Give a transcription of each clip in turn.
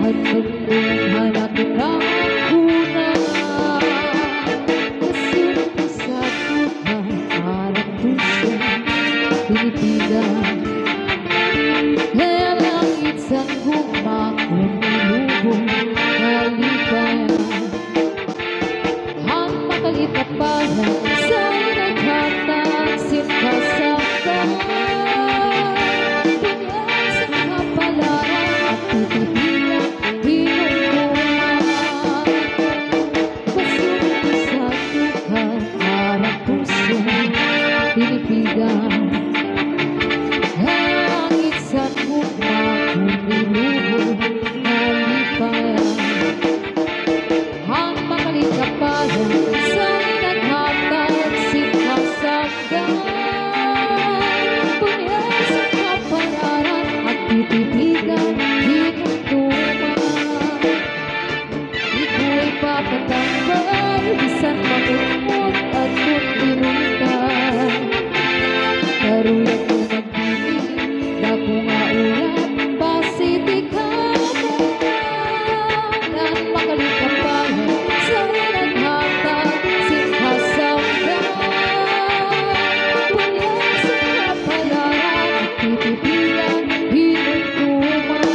at pagtunghan natin ang una. Kasunod sa tuba, parang puso pinipigan. Kaya langit sa guma kung nilubog nalipayan. Ang makalit na parang sa'y naghataksin ka sa pinipigan. Langit sa guma kung nilubog nalipayan. Ang makalit na parang sa'y naghataksin ka sa punyan sa kapalaran at titipigan hinuntuman. Iko'y papatambal, bisan mamumot at tutinong ka. Karulat mo magbibiling, dako nga ulat, pasiti ka ng makalit na parang sa'y naghatag sinhasanggan. Punyan sa kapalaran at titipigan hinuntuman.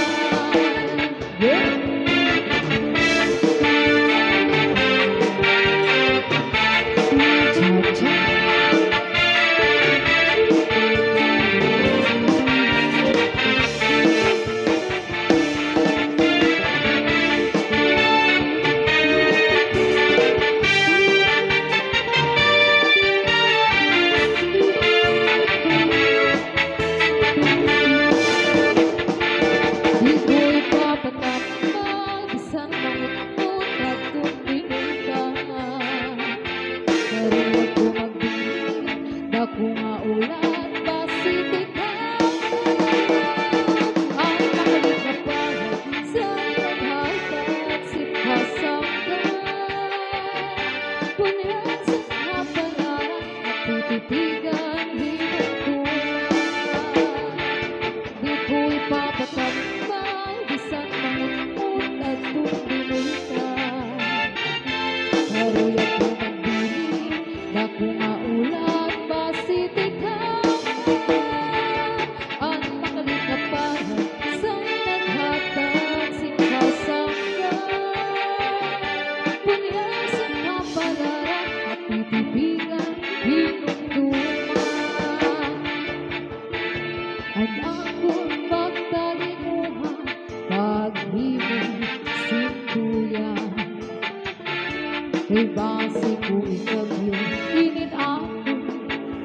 Dako nga ulat, pasiti ka ang makalit na parang sa'y naghatag sinhasanggan. Punyan sa kapalaran at titipigan hinuntuman. Di ko'y papatambal, bisan mangungot at tumbinoy ka. Karulat mo magbiling, dako nga ulat, pasiti ka ang makalit na parang sa'y naghatag sinhasanggan. Punyan sa kapalaran at titipigan hinuntuman. At akong magtalimuha paghimong sintuyan. Kay base ko ikabyo, init ako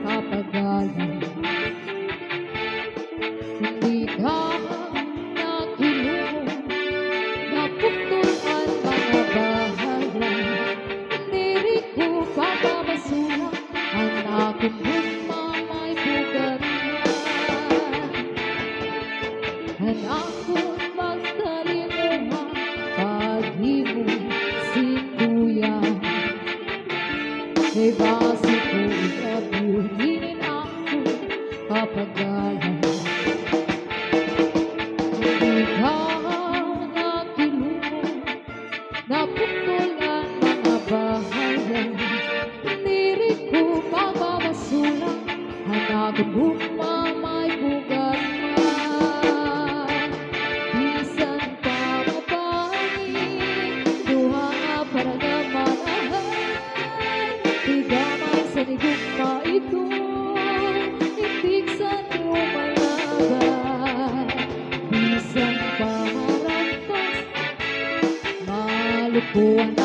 kapagalan. Hindi ka nakilungo, napuktul ang mga bahalan. Hindi rin ko papamasulang ang akong mamay bugarian. At akong magtalimuha paghimong sintuyan. Kay base ko ikabyo, init ako kapagalan. Hindi ka nakilungo, napuktul ang mga bahayan. Hindi rin ko papamasulang ang akong mamay bugarian. Bisan pa mapangin, duha nga para gamanahan. Di gamay sa nigugma ito, intig sa lumalaban. Bisan pa marampas, malupuan